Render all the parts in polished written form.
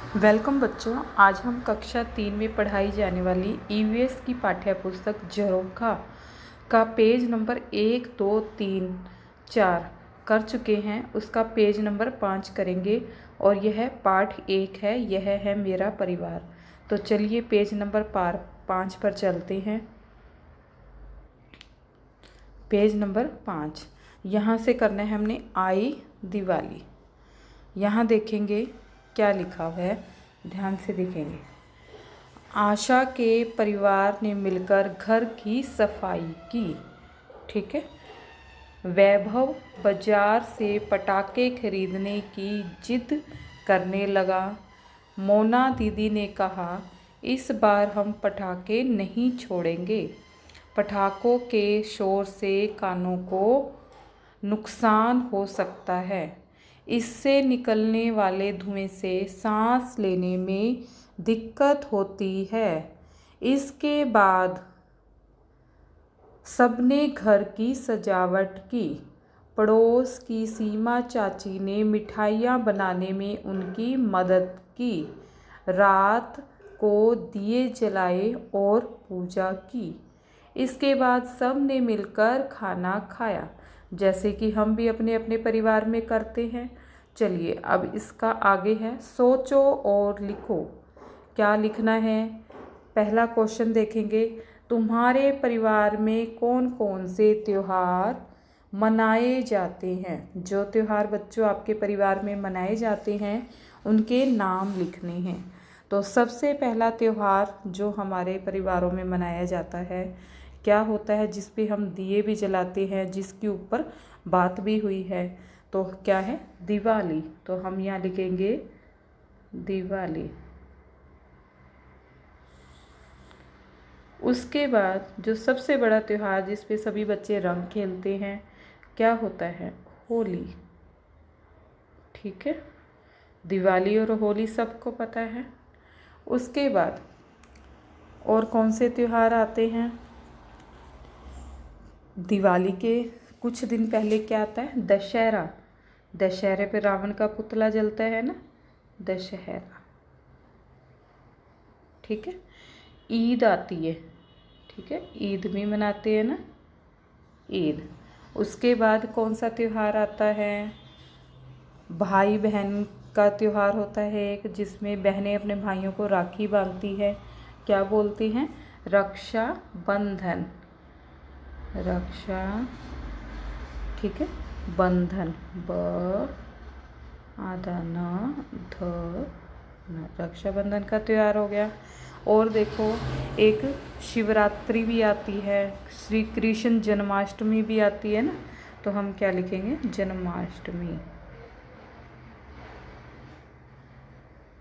Welcome बच्चों। आज हम कक्षा 3 में पढ़ाई जाने वाली ईवीएस की पाठ्य पुस्तक झरोखा का पेज नंबर 1, 2, 3, 4 कर चुके हैं। उसका पेज नंबर 5 करेंगे और यह पाठ 1 है। यह है मेरा परिवार। तो चलिए पेज नंबर 5 पर चलते हैं। पेज नंबर 5 यहाँ से करना है हमने आई दिवाली। यहाँ देखेंगे क्या लिखा हुआ है, ध्यान से देखेंगे। आशा के परिवार ने मिलकर घर की सफाई की। ठीक है। वैभव बाजार से पटाखे खरीदने की जिद करने लगा। मोना दीदी ने कहा, इस बार हम पटाखे नहीं छोड़ेंगे। पटाखों के शोर से कानों को नुकसान हो सकता है। इससे निकलने वाले धुएं से सांस लेने में दिक्कत होती है। इसके बाद सबने घर की सजावट की। पड़ोस की सीमा चाची ने मिठाइयाँ बनाने में उनकी मदद की। रात को दिए जलाए और पूजा की। इसके बाद सब ने मिलकर खाना खाया, जैसे कि हम भी अपने अपने परिवार में करते हैं। चलिए अब इसका आगे है, सोचो और लिखो। क्या लिखना है? पहला क्वेश्चन देखेंगे, तुम्हारे परिवार में कौन कौन से त्योहार मनाए जाते हैं? जो त्योहार बच्चों आपके परिवार में मनाए जाते हैं उनके नाम लिखने हैं। तो सबसे पहला त्यौहार जो हमारे परिवारों में मनाया जाता है क्या होता है, जिस पे हम दिए भी जलाते हैं, जिसके ऊपर बात भी हुई है, तो क्या है? दिवाली। तो हम यहाँ लिखेंगे दिवाली। उसके बाद जो सबसे बड़ा त्यौहार जिस पे सभी बच्चे रंग खेलते हैं क्या होता है? होली। ठीक है, दिवाली और होली सबको पता है। उसके बाद और कौन से त्यौहार आते हैं? दिवाली के कुछ दिन पहले क्या आता है? दशहरा। दशहरे पे रावण का पुतला जलता है ना, दशहरा। ठीक है। ईद आती है। ठीक है, ईद भी मनाते हैं ना, ईद। उसके बाद कौन सा त्यौहार आता है? भाई बहन का त्यौहार होता है एक, जिसमें बहनें अपने भाइयों को राखी बांधती है। क्या बोलती हैं? रक्षा बंधन। रक्षा, ठीक है, बंधन, ब आधा न ध न, रक्षाबंधन का त्यौहार हो गया। और देखो एक शिवरात्रि भी आती है, श्री कृष्ण जन्माष्टमी भी आती है ना, तो हम क्या लिखेंगे? जन्माष्टमी।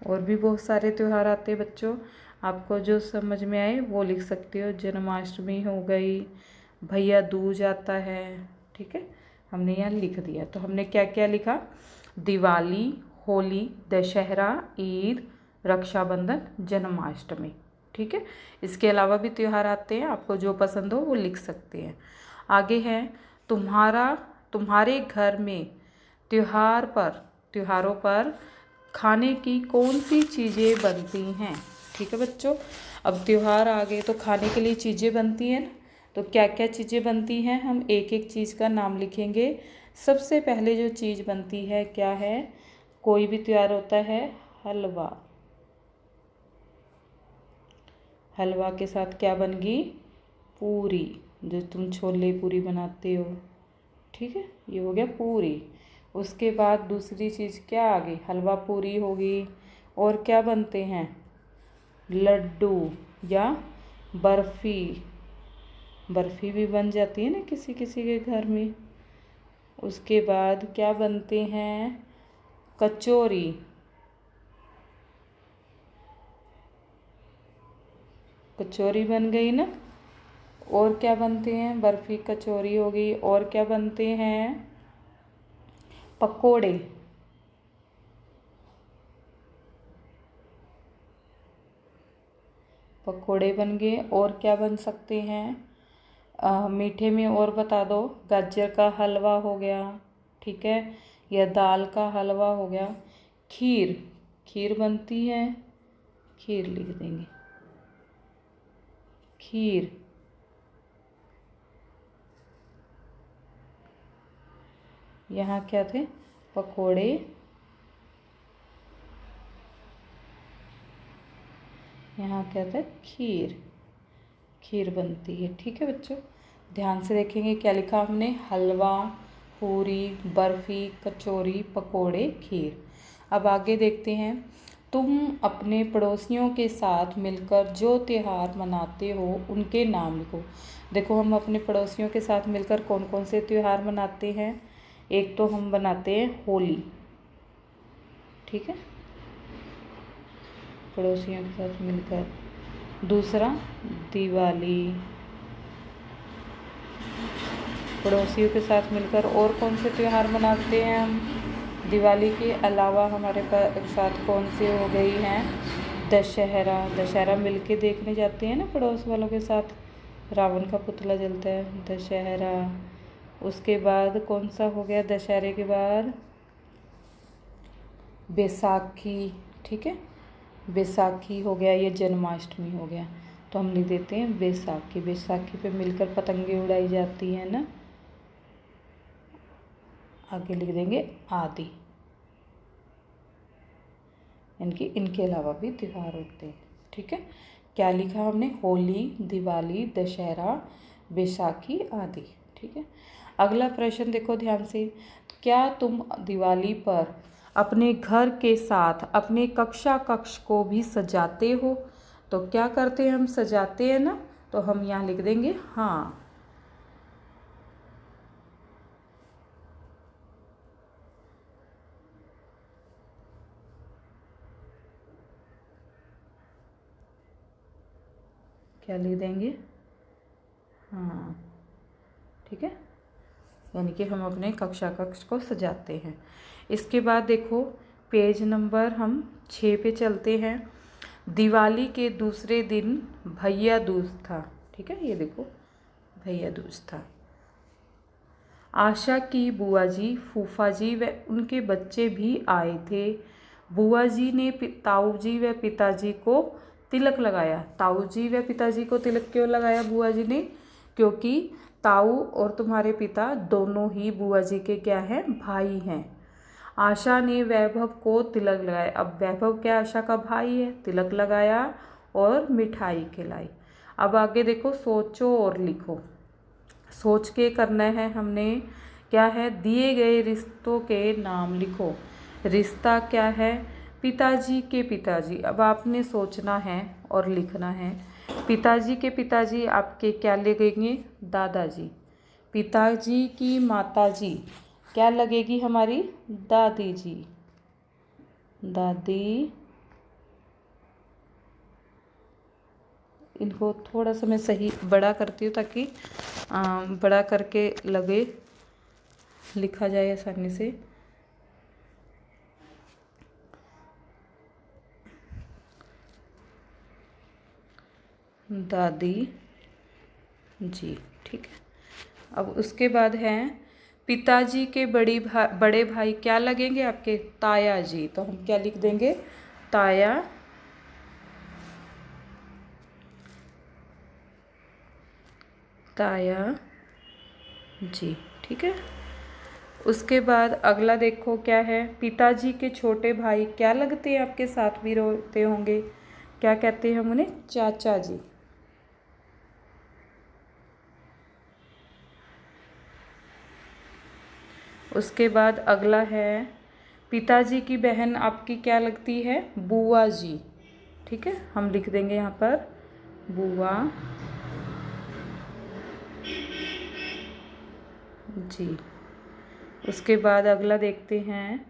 और भी बहुत सारे त्यौहार आते हैं बच्चों, आपको जो समझ में आए वो लिख सकते हो। जन्माष्टमी हो गई, भैया दूज आता है। ठीक है, हमने यहाँ लिख दिया। तो हमने क्या क्या लिखा? दिवाली, होली, दशहरा, ईद, रक्षाबंधन, जन्माष्टमी। ठीक है, इसके अलावा भी त्यौहार आते हैं, आपको जो पसंद हो वो लिख सकते हैं। आगे है, तुम्हारे घर में त्योहारों पर खाने की कौन सी चीज़ें बनती हैं? ठीक है बच्चों, अब त्यौहार आ गए तो खाने के लिए चीज़ें बनती हैं ना, तो क्या क्या चीज़ें बनती हैं हम एक एक चीज़ का नाम लिखेंगे। सबसे पहले जो चीज़ बनती है क्या है? कोई भी त्यौहार होता है, हलवा। हलवा के साथ क्या बन गई? पूरी, जो तुम छोले पूरी बनाते हो। ठीक है, ये हो गया पूरी। उसके बाद दूसरी चीज़ क्या आ गई? हलवा पूरी होगी। और क्या बनते हैं? लड्डू या बर्फ़ी। बर्फ़ी भी बन जाती है ना किसी किसी के घर में। उसके बाद क्या बनते हैं? कचौरी। कचौरी बन गई ना। और क्या बनते हैं? बर्फ़ी, कचौरी हो गई। और क्या बनते हैं? पकोड़े। पकोड़े बन गए। और क्या बन सकते हैं? मीठे में और बता दो। गाजर का हलवा हो गया, ठीक है, या दाल का हलवा हो गया। खीर, खीर बनती है, खीर लिख देंगे, खीर। यहाँ क्या थे, पकोड़े, यहाँ क्या था, खीर, खीर बनती है। ठीक है बच्चों, ध्यान से देखेंगे क्या लिखा हमने, हलवा, पूरी, बर्फ़ी, कचौरी, पकोड़े, खीर। अब आगे देखते हैं, तुम अपने पड़ोसियों के साथ मिलकर जो त्यौहार मनाते हो उनके नाम लिखो। देखो हम अपने पड़ोसियों के साथ मिलकर कौन कौन से त्यौहार मनाते हैं। एक तो हम बनाते हैं होली, ठीक है, पड़ोसियों के साथ मिलकर। दूसरा दिवाली, पड़ोसियों के साथ मिलकर। और कौन से त्यौहार मनाते हैं हम, दिवाली के अलावा हमारे साथ कौन से हो गई हैं, दशहरा, दशहरा मिलके देखने जाते हैं ना पड़ोस वालों के साथ, रावण का पुतला जलता है, दशहरा। उसके बाद कौन सा हो गया, दशहरे के बाद बैसाखी, ठीक है, बैसाखी हो गया, ये जन्माष्टमी हो गया, तो हम लिख देते हैं बैसाखी। बैसाखी पे मिलकर पतंगे उड़ाई जाती हैं ना। आगे लिख देंगे आदि, इनके अलावा भी त्यौहार होते हैं। ठीक है, क्या लिखा हमने, होली, दिवाली, दशहरा, बैसाखी आदि। ठीक है, अगला प्रश्न देखो ध्यान से, क्या तुम दिवाली पर अपने घर के साथ अपने कक्षा कक्ष को भी सजाते हो। तो क्या करते हैं हम, सजाते हैं ना, तो हम यहाँ लिख देंगे हाँ। क्या लिख देंगे, हाँ, ठीक है, यानी कि हम अपने कक्षा कक्ष को सजाते हैं। इसके बाद देखो पेज नंबर हम 6 पे चलते हैं। दिवाली के दूसरे दिन भैया दूज था। ठीक है, ये देखो भैया दूज था। आशा की बुआ जी, फूफा जी व उनके बच्चे भी आए थे। बुआ जी ने ताऊ जी व पिताजी को तिलक लगाया। ताऊ जी व पिताजी को तिलक क्यों लगाया बुआ जी ने, क्योंकि ताऊ और तुम्हारे पिता दोनों ही बुआ जी के क्या हैं, भाई हैं। आशा ने वैभव को तिलक लगाया। अब वैभव क्या आशा का भाई है, तिलक लगाया और मिठाई खिलाई। अब आगे देखो, सोचो और लिखो। सोच के करना है हमने, क्या है, दिए गए रिश्तों के नाम लिखो। रिश्ता क्या है, पिताजी के पिताजी। अब आपने सोचना है और लिखना है। पिताजी के पिताजी आपके क्या लगेंगे, दादाजी। पिताजी की माताजी क्या लगेगी हमारी, दादी जी, दादी। इनको थोड़ा सा मैं सही बड़ा करती हूँ ताकि बड़ा करके लगे, लिखा जाए आसानी से। दादी जी, ठीक है। अब उसके बाद हैं पिताजी के बड़े भाई क्या लगेंगे आपके, ताया जी। तो हम क्या लिख देंगे, ताया, ताया जी, ठीक है। उसके बाद अगला देखो क्या है, पिताजी के छोटे भाई क्या लगते हैं आपके, साथ भी रहते होंगे, क्या कहते हैं हम उन्हें, चाचा जी। उसके बाद अगला है, पिताजी की बहन आपकी क्या लगती है, बुआ जी। ठीक है, हम लिख देंगे यहाँ पर बुआ जी। उसके बाद अगला देखते हैं,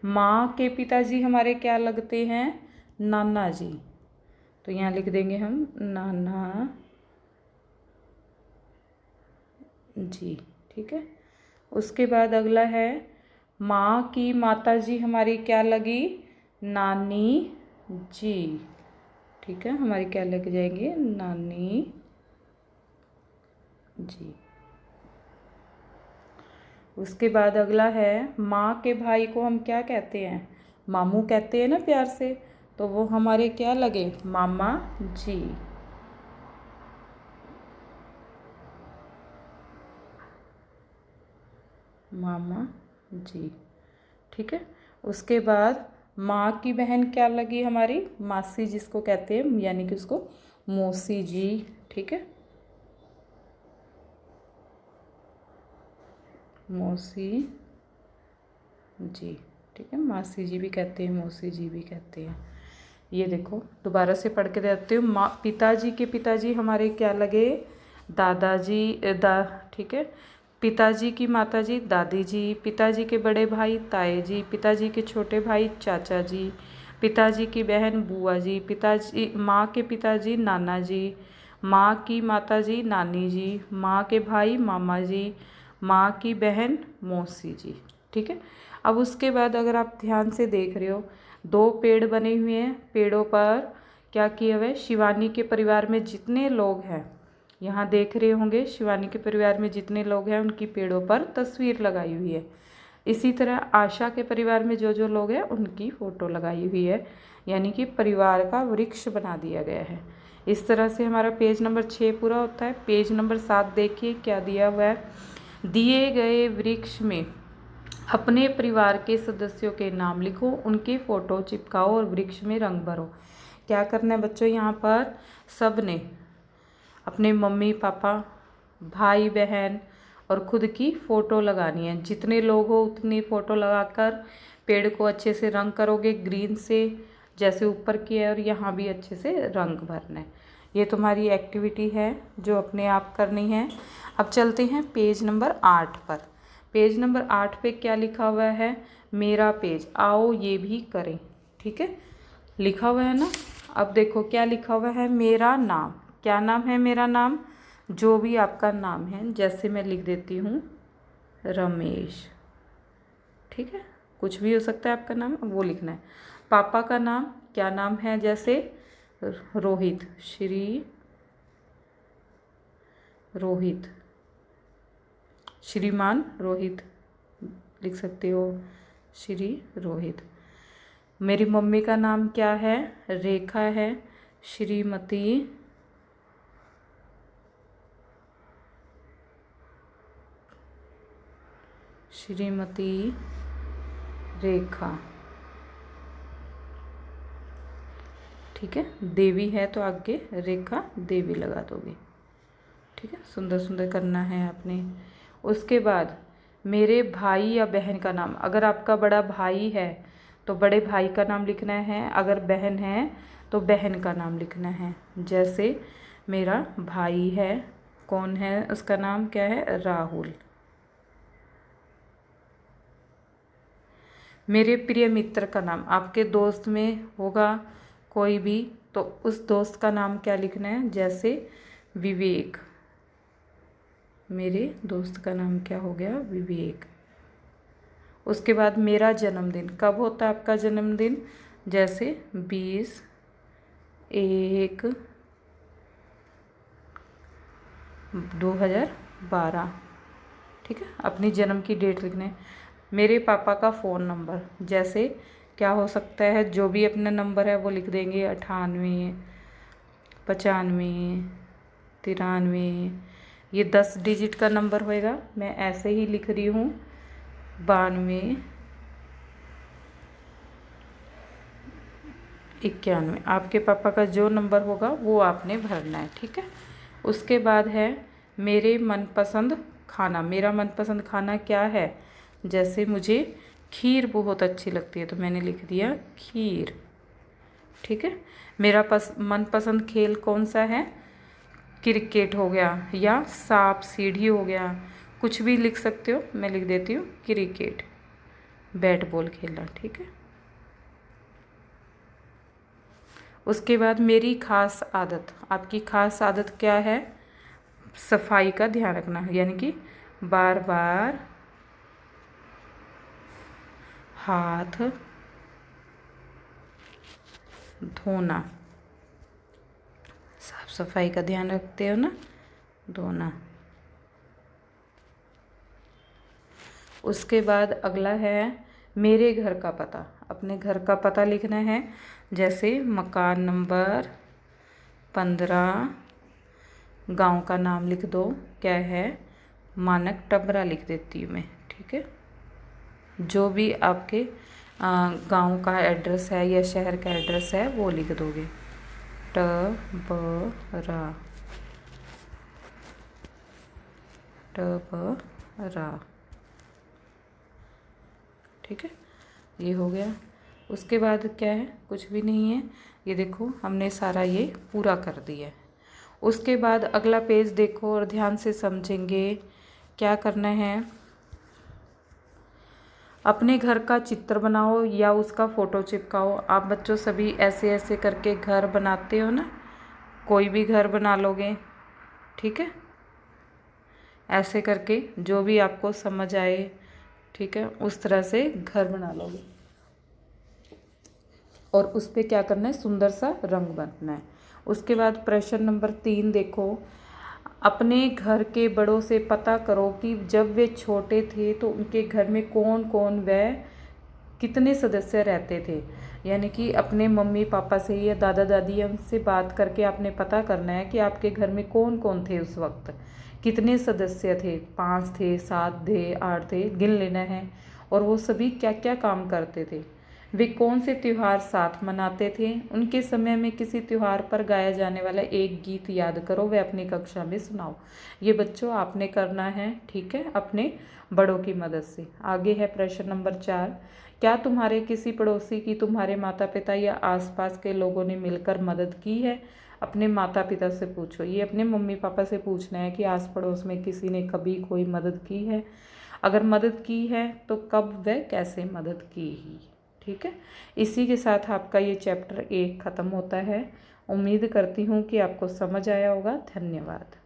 माँ के पिताजी हमारे क्या लगते हैं, नाना जी। तो यहाँ लिख देंगे हम नाना जी, ठीक है। उसके बाद अगला है, माँ की माताजी हमारी क्या लगी, नानी जी। ठीक है, हमारी क्या लग जाएंगे, नानी जी। उसके बाद अगला है, माँ के भाई को हम क्या कहते हैं, मामू कहते हैं ना प्यार से, तो वो हमारे क्या लगे, मामा जी। मामा जी, ठीक है। उसके बाद माँ की बहन क्या लगी हमारी, मासी जिसको कहते हैं, यानी कि उसको मौसी जी, ठीक है, मौसी जी, ठीक है। मासी जी भी कहते हैं, मौसी जी भी कहते हैं। ये देखो दोबारा से पढ़ के देती हूँ। माँ, पिताजी के पिताजी हमारे क्या लगे, दादाजी, ठीक है। पिताजी की माताजी दादी जी, पिताजी के बड़े भाई ताए जी, पिताजी के छोटे भाई चाचा जी, पिताजी की बहन बुआ जी, पिताजी, माँ के पिताजी नाना जी, माँ की माताजी नानी जी, माँ के भाई मामा जी, माँ की बहन मौसी जी, ठीक है। अब उसके बाद अगर आप ध्यान से देख रहे हो, 2 पेड़ बने हुए हैं, पेड़ों पर क्या किया हुआ है, शिवानी के परिवार में जितने लोग हैं, यहाँ देख रहे होंगे शिवानी के परिवार में जितने लोग हैं उनकी पेड़ों पर तस्वीर लगाई हुई है। इसी तरह आशा के परिवार में जो जो लोग हैं उनकी फ़ोटो लगाई हुई है, यानी कि परिवार का वृक्ष बना दिया गया है। इस तरह से हमारा पेज नंबर 6 पूरा होता है। पेज नंबर 7 देखिए क्या दिया हुआ है, दिए गए वृक्ष में अपने परिवार के सदस्यों के नाम लिखो, उनके फ़ोटो चिपकाओ और वृक्ष में रंग भरो। क्या करना है बच्चों, यहाँ पर सब ने अपने मम्मी पापा, भाई बहन और खुद की फ़ोटो लगानी है। जितने लोग हो उतनी फ़ोटो लगाकर पेड़ को अच्छे से रंग करोगे, ग्रीन से जैसे ऊपर किया है, और यहाँ भी अच्छे से रंग भरना है। ये तुम्हारी एक्टिविटी है जो अपने आप करनी है। अब चलते हैं पेज नंबर 8 पर। पेज नंबर 8 पे क्या लिखा हुआ है, मेरा पेज, आओ ये भी करें, ठीक है, लिखा हुआ है ना। अब देखो क्या लिखा हुआ है, मेरा नाम, क्या नाम है, मेरा नाम, जो भी आपका नाम है, जैसे मैं लिख देती हूँ रमेश, ठीक है, कुछ भी हो सकता है आपका नाम, वो लिखना है। पापा का नाम, क्या नाम है, जैसे रोहित, श्री रोहित, श्रीमान रोहित लिख सकते हो, श्री रोहित। मेरी मम्मी का नाम क्या है, रेखा है, श्रीमती रेखा, ठीक है। देवी है तो आगे रेखा देवी लगा दोगे, ठीक है। सुंदर सुंदर करना है आपने। उसके बाद मेरे भाई या बहन का नाम, अगर आपका बड़ा भाई है तो बड़े भाई का नाम लिखना है, अगर बहन है तो बहन का नाम लिखना है। जैसे मेरा भाई है, कौन है, उसका नाम क्या है, राहुल। मेरे प्रिय मित्र का नाम, आपके दोस्त में होगा कोई भी, तो उस दोस्त का नाम क्या लिखना है, जैसे विवेक, मेरे दोस्त का नाम क्या हो गया, विवेक। उसके बाद मेरा जन्मदिन, कब होता है आपका जन्मदिन, जैसे 20/1/2012, ठीक है, अपनी जन्म की डेट लिखना है। मेरे पापा का फ़ोन नंबर, जैसे क्या हो सकता है, जो भी अपना नंबर है वो लिख देंगे, 98 95 93, ये 10 डिजिट का नंबर होएगा। मैं ऐसे ही लिख रही हूँ, 92 91। आपके पापा का जो नंबर होगा वो आपने भरना है, ठीक है। उसके बाद है मेरे मनपसंद खाना, मेरा मनपसंद खाना क्या है, जैसे मुझे खीर बहुत अच्छी लगती है तो मैंने लिख दिया खीर, ठीक है। मेरा मनपसंद खेल कौन सा है, क्रिकेट हो गया, या सांप सीढ़ी हो गया, कुछ भी लिख सकते हो, मैं लिख देती हूँ क्रिकेट, बैट बॉल खेलना, ठीक है। उसके बाद मेरी खास आदत, आपकी खास आदत क्या है, सफाई का ध्यान रखना, यानी कि बार बार हाथ धोना, साफ सफाई का ध्यान रखते हो ना, धोना। उसके बाद अगला है मेरे घर का पता, अपने घर का पता लिखना है। जैसे मकान नंबर 15, गांव का नाम लिख दो, क्या है, मानक टबरा लिख देती हूँ मैं, ठीक है। जो भी आपके गांव का एड्रेस है या शहर का एड्रेस है वो लिख दोगे। टबरा, टबरा, ठीक है, ये हो गया। उसके बाद क्या है, कुछ भी नहीं है। ये देखो हमने सारा ये पूरा कर दिया है। उसके बाद अगला पेज देखो और ध्यान से समझेंगे। क्या करना है, अपने घर का चित्र बनाओ या उसका फ़ोटो चिपकाओ। आप बच्चों सभी ऐसे ऐसे करके घर बनाते हो ना, कोई भी घर बना लोगे, ठीक है। ऐसे करके जो भी आपको समझ आए, ठीक है, उस तरह से घर बना लोगे। और उस पर क्या करना है, सुंदर सा रंग भरना है। उसके बाद प्रश्न नंबर 3 देखो, अपने घर के बड़ों से पता करो कि जब वे छोटे थे तो उनके घर में कौन कौन व कितने सदस्य रहते थे। यानी कि अपने मम्मी पापा से या दादा दादी से बात करके आपने पता करना है कि आपके घर में कौन कौन थे उस वक्त, कितने सदस्य थे, 5 थे, 7 थे, 8 थे, गिन लेना है। और वो सभी क्या क्या काम करते थे, वे कौन से त्यौहार साथ मनाते थे, उनके समय में किसी त्यौहार पर गाया जाने वाला एक गीत याद करो, वे अपनी कक्षा में सुनाओ। ये बच्चों आपने करना है, ठीक है, अपने बड़ों की मदद से। आगे है प्रश्न नंबर 4, क्या तुम्हारे किसी पड़ोसी की तुम्हारे माता पिता या आसपास के लोगों ने मिलकर मदद की है। अपने माता पिता से पूछो, ये अपने मम्मी पापा से पूछना है कि आस पड़ोस में किसी ने कभी कोई मदद की है, अगर मदद की है तो कब व कैसे मदद की ही, ठीक है। इसी के साथ आपका ये चैप्टर 1 ख़त्म होता है। उम्मीद करती हूँ कि आपको समझ आया होगा। धन्यवाद।